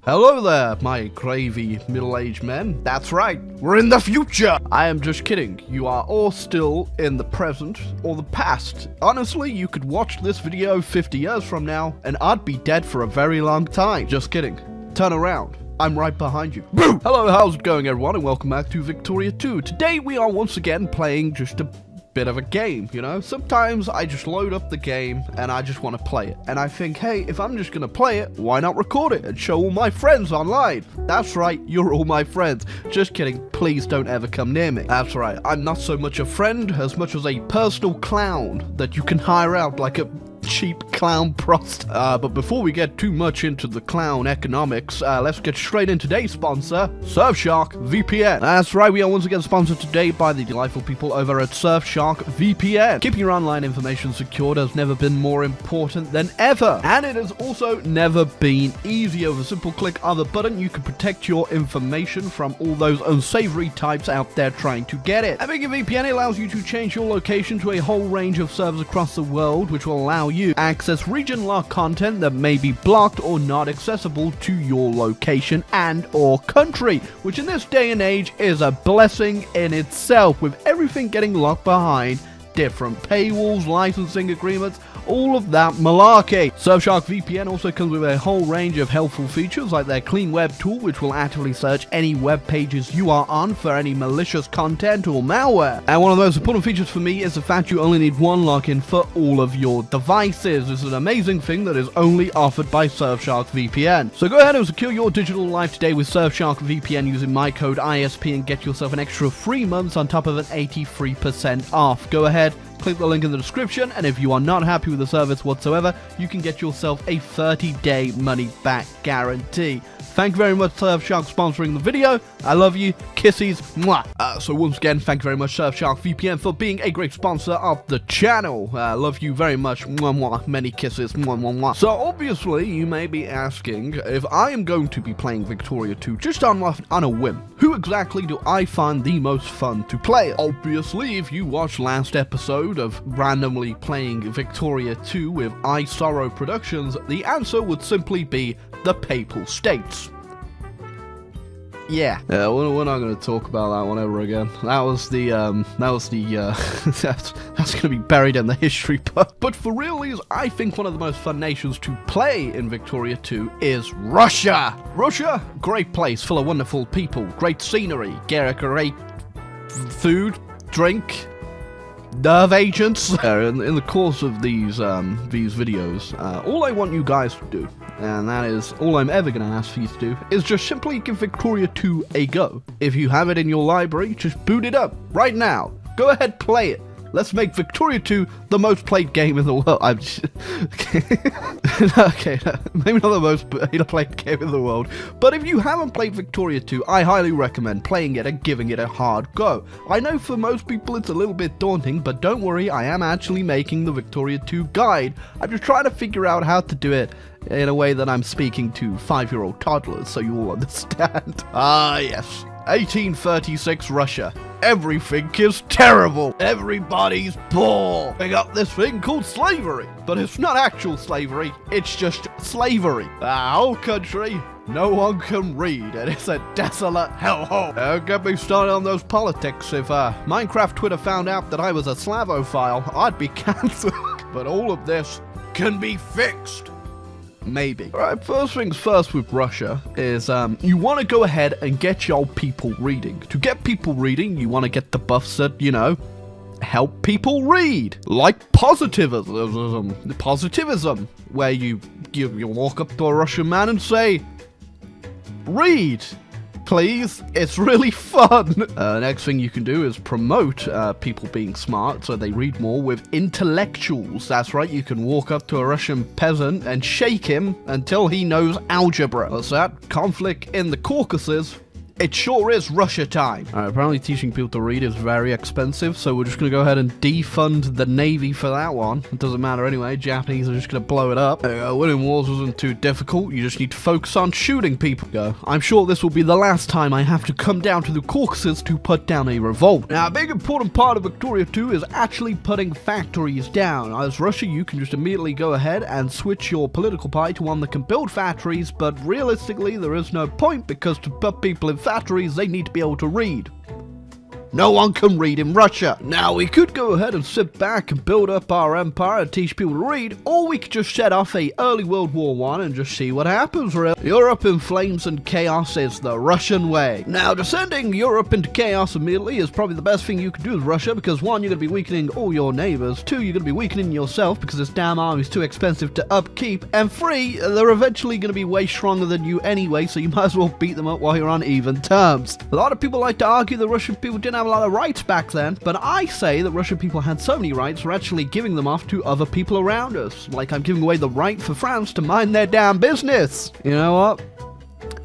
Hello there, my gravy middle-aged men. That's right, we're in the future! I am just kidding. You are all still in the present or the past. Honestly, you could watch this video 50 years from now, and I'd be dead for a very long time. Just kidding. Turn around. I'm right behind you. Boo! Hello, how's it going, everyone, and welcome back to Victoria 2. Today, we are once again playing just a bit of a game, you know? Sometimes I just load up the game and I just want to play it. And I think, hey, if I'm just going to play it, why not record it and show all my friends online? That's right, you're all my friends. Just kidding, please don't ever come near me. That's right, I'm not so much a friend as much as a personal clown that you can hire out like a cheap clown prost. But before we get too much into the clown economics, let's get straight into today's sponsor, Surfshark VPN. That's right, we are once again sponsored today by the delightful people over at Surfshark VPN. Keeping your online information secured has never been more important than ever, and it has also never been easier. With a simple click of a button, you can protect your information from all those unsavory types out there trying to get it. Having a VPN allows you to change your location to a whole range of servers across the world, which will allow you access region-locked content that may be blocked or not accessible to your location and or country, which in this day and age is a blessing in itself, with everything getting locked behind different paywalls, licensing agreements, all of that malarkey. Surfshark VPN also comes with a whole range of helpful features like their Clean Web tool, which will actively search any web pages you are on for any malicious content or malware. And one of the most important features for me is the fact you only need one login for all of your devices. This is an amazing thing that is only offered by Surfshark VPN. So go ahead and secure your digital life today with Surfshark VPN using my code ISP and get yourself an extra 3 months on top of an 83% off. Go ahead, click the link in the description, and if you are not happy with the service whatsoever, you can get yourself a 30-day money-back guarantee. Thank you very much, Surfshark, sponsoring the video. I love you. Kissies. Mwah. So once again, thank you very much, Surfshark VPN, for being a great sponsor of the channel. Love you very much. Mwah, mwah. Many kisses. Mwah, mwah, mwah. So obviously, you may be asking, if I am going to be playing Victoria 2 just on a whim, who exactly do I find the most fun to play? Obviously, if you watched last episode of randomly playing Victoria 2 with iSorrowproductions, the answer would simply be the Papal States. Yeah, we're not going to talk about that one ever again. That was the that's going to be buried in the history book. But for realies, I think one of the most fun nations to play in Victoria 2 is Russia. Russia, great place, full of wonderful people, great scenery, great food, drink, nerve agents. In the course of these videos, all I want you guys to do, and that is all I'm ever going to ask for you to do, is just simply give Victoria 2 a go. If you have it in your library, just boot it up right now. Go ahead, play it. Let's make Victoria 2 the most played game in the world. I'm just... okay, maybe not the most played game in the world, but if you haven't played Victoria 2, I highly recommend playing it and giving it a hard go. I know for most people it's a little bit daunting, but don't worry, I am actually making the Victoria 2 guide. I'm just trying to figure out how to do it in a way that I'm speaking to 5-year-old toddlers, so you all understand. Ah, yes. 1836 Russia. Everything is terrible. Everybody's poor. They got this thing called slavery. But it's not actual slavery, it's just slavery. The whole country, no one can read, and it's a desolate hellhole. Don't get me started on those politics. If Minecraft Twitter found out that I was a Slavophile, I'd be cancelled. But all of this can be fixed. Maybe. Alright, first things first with Russia is you want to go ahead and get your people reading. To get people reading, you want to get the buffs that, you know, help people read. Like positivism, where you walk up to a Russian man and say, read, please, it's really fun. Next thing you can do is promote people being smart so they read more with intellectuals. That's right, you can walk up to a Russian peasant and shake him until he knows algebra. What's that? Conflict in the Caucasus It sure is Russia time. Alright, apparently teaching people to read is very expensive, so we're just gonna go ahead and defund the Navy for that one. It doesn't matter anyway, Japanese are just gonna blow it up. Winning wars isn't too difficult, you just need to focus on shooting people. I'm sure this will be the last time I have to come down to the Caucasus to put down a revolt. Now, a big important part of Victoria 2 is actually putting factories down. As Russia, you can just immediately go ahead and switch your political party to one that can build factories, but realistically, there is no point, because to put people in factories, they need to be able to read. No one can read in Russia. Now, we could go ahead and sit back and build up our empire and teach people to read, or we could just set off a early World War I and just see what happens, really. Europe in flames and chaos is the Russian way. Now, descending Europe into chaos immediately is probably the best thing you could do with Russia, because one, you're going to be weakening all your neighbors, two, you're going to be weakening yourself because this damn army is too expensive to upkeep, and three, they're eventually going to be way stronger than you anyway, so you might as well beat them up while you're on even terms. A lot of people like to argue that Russian people didn't have a lot of rights back then, but I say that Russian people had so many rights, we're actually giving them off to other people around us. Like I'm giving away the right for France to mind their damn business. You know what?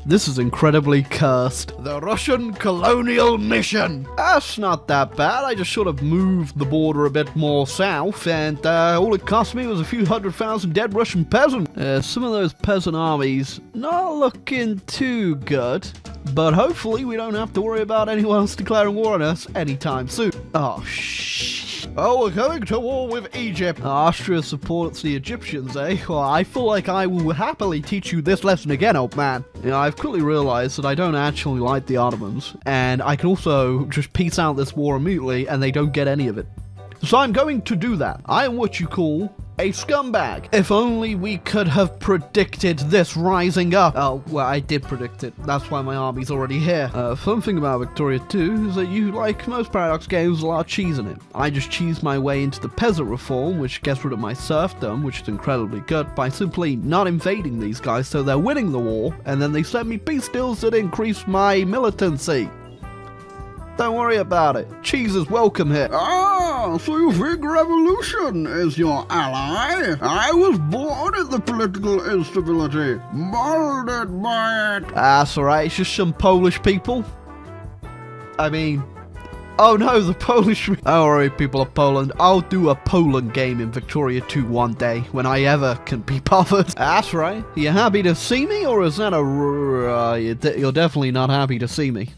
This is incredibly cursed. The Russian colonial mission. That's not that bad. I just sort of moved the border a bit more south, and all it cost me was a few 100,000 dead Russian peasants. Some of those peasant armies not looking too good, but hopefully we don't have to worry about anyone else declaring war on us anytime soon. Oh, shh. Oh, we're going to war with Egypt. Austria supports the Egyptians, eh? Well, I feel like I will happily teach you this lesson again, old man. You know, I've quickly realized that I don't actually like the Ottomans, and I can also just peace out this war immediately, and they don't get any of it. So I'm going to do that. I am what you call a scumbag. If only we could have predicted this rising up. Oh, well, I did predict it. That's why my army's already here. Fun thing about Victoria 2 is that you, like most Paradox games, a lot of cheese in it. I just cheese my way into the peasant reform, which gets rid of my serfdom, which is incredibly good, by simply not invading these guys so they're winning the war, and then they send me peace deals that increase my militancy. Don't worry about it. Cheese is welcome here. Ah, so you think revolution is your ally? I was born in the political instability, molded by it. That's alright, it's just some Polish people. I mean... Oh no, the Polish... Don't worry, people of Poland. I'll do a Poland game in Victoria 2 one day, when I ever can be bothered. That's right. You happy to see me, or is that a... you're definitely not happy to see me.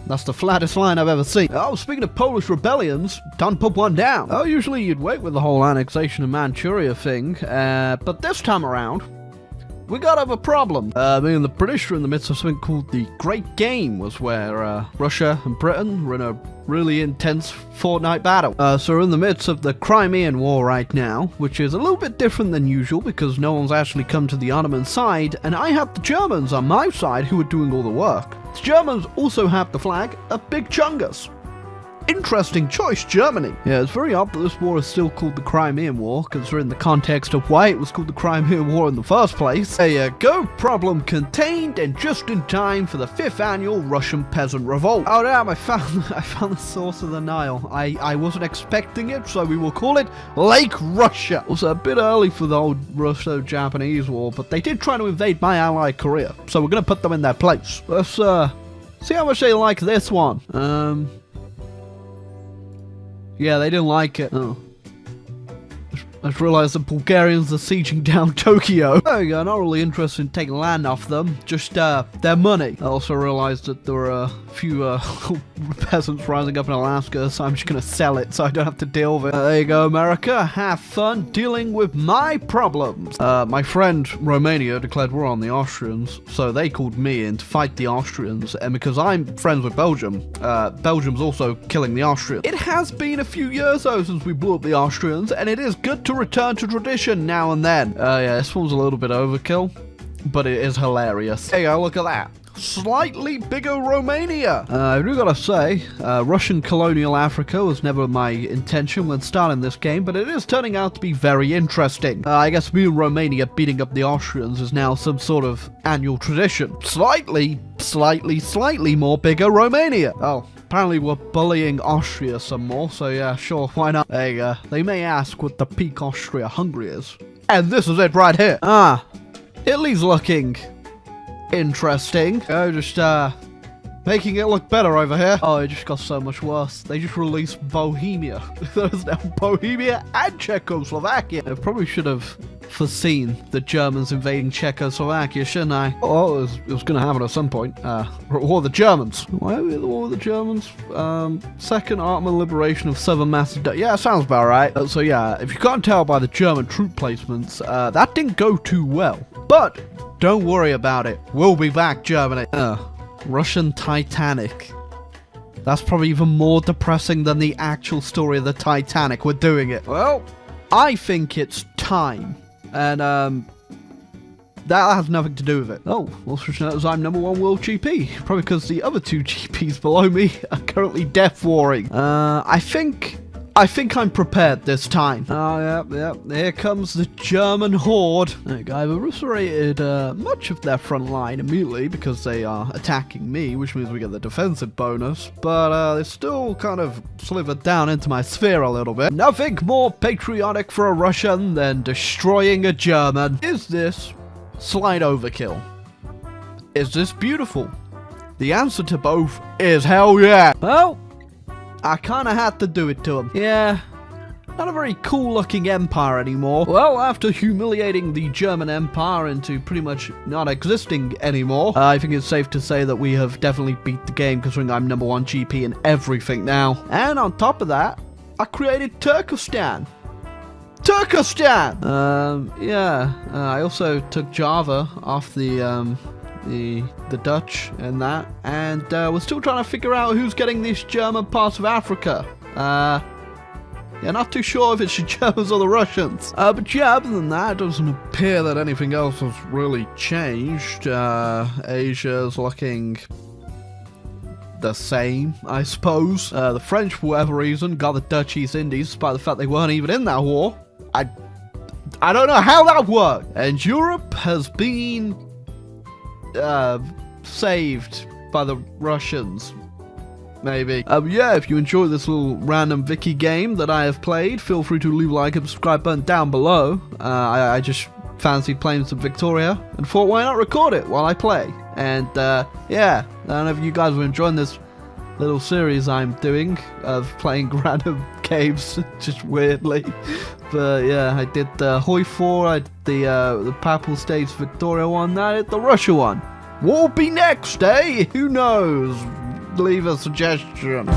That's the flattest line I've ever seen. Oh, speaking of Polish rebellions, time to put one down. Oh, usually you'd wait with the whole annexation of Manchuria thing, but this time around, we got a problem. Me and the British are in the midst of something called the Great Game, was where Russia and Britain were in a really intense fortnight battle. So we're in the midst of the Crimean War right now, which is a little bit different than usual because no one's actually come to the Ottoman side, and I have the Germans on my side who are doing all the work. The Germans also have the flag of Big Chungus. Interesting choice, Germany. Yeah, it's very odd that this war is still called the Crimean War, considering the context of why it was called the Crimean War in the first place. There you go, problem contained, and just in time for the 5th annual Russian Peasant Revolt. Oh damn, I found the source of the Nile. I wasn't expecting it, so we will call it Lake Russia. Also a bit early for the old Russo-Japanese war, but they did try to invade my ally Korea, so we're gonna put them in their place. Let's see how much they like this one. Yeah, they didn't like it. Oh. I just realized the Bulgarians are sieging down Tokyo. There we go, not really interested in taking land off them, just their money. I also realized that there were a few peasants rising up in Alaska, so I'm just gonna sell it so I don't have to deal with it. There you go, America, have fun dealing with my problems. My friend Romania declared war on the Austrians, so they called me in to fight the Austrians, and because I'm friends with Belgium, Belgium's also killing the Austrians. It has been a few years though since we blew up the Austrians, and it is good to return to tradition now and then. Yeah, this one's a little bit overkill, but it is hilarious. There you go, look at that. Slightly bigger Romania. I do gotta say, Russian colonial Africa was never my intention when starting this game, but it is turning out to be very interesting. I guess me and Romania beating up the Austrians is now some sort of annual tradition. Slightly more bigger Romania. Oh. Apparently we're bullying Austria some more, so yeah, sure, why not? There you go. They may ask what the peak Austria-Hungary is. And this is it right here. Italy's looking interesting. Just, making it look better over here. Oh, it just got so much worse. They just released Bohemia. There's now Bohemia and Czechoslovakia. I probably should have foreseen the Germans invading Czechoslovakia, shouldn't I? Oh, it was going to happen at some point. War of the Germans. Why are we at the War of the Germans? Second Ottoman liberation of Southern Macedonia. Yeah, sounds about right. So yeah, if you can't tell by the German troop placements, that didn't go too well. But don't worry about it. We'll be back, Germany. Russian Titanic. That's probably even more depressing than the actual story of the Titanic. We're doing it. Well, I think it's time. And, that has nothing to do with it. Oh, also knows I'm #1 world GP. Probably because the other 2 GPs below me are currently death warring. I think I'm prepared this time. Oh, yeah. Here comes the German horde. I've eviscerated much of their front line immediately because they are attacking me, which means we get the defensive bonus. But they still kind of slivered down into my sphere a little bit. Nothing more patriotic for a Russian than destroying a German. Is this slight overkill? Is this beautiful? The answer to both is hell yeah. Well, I kind of had to do it to him. Yeah, not a very cool looking empire anymore. Well, after humiliating the German Empire into pretty much not existing anymore, I think it's safe to say that we have definitely beat the game, considering I'm #1 GP and everything now. And on top of that, I created Turkestan. I also took Java off the Dutch and that, and we're still trying to figure out who's getting these German parts of Africa. Yeah, not too sure if it's the Germans or the Russians. But yeah, other than that, it doesn't appear that anything else has really changed. Asia's looking the same, I suppose. The French, for whatever reason, got the Dutch East Indies, despite the fact they weren't even in that war. I don't know how that worked. And Europe has been saved by the Russians, maybe. Yeah, if you enjoy this little random Vicky game that I have played, feel free to leave a like and subscribe button down below. I just fancied playing some Victoria and thought, why not record it while I play? And yeah, I don't know if you guys were enjoying this little series I'm doing of playing random games, just weirdly. But yeah, I did the Hoi 4, I did the Papal States Victoria one, I did the Russia one. What will be next, eh? Who knows? Leave a suggestion.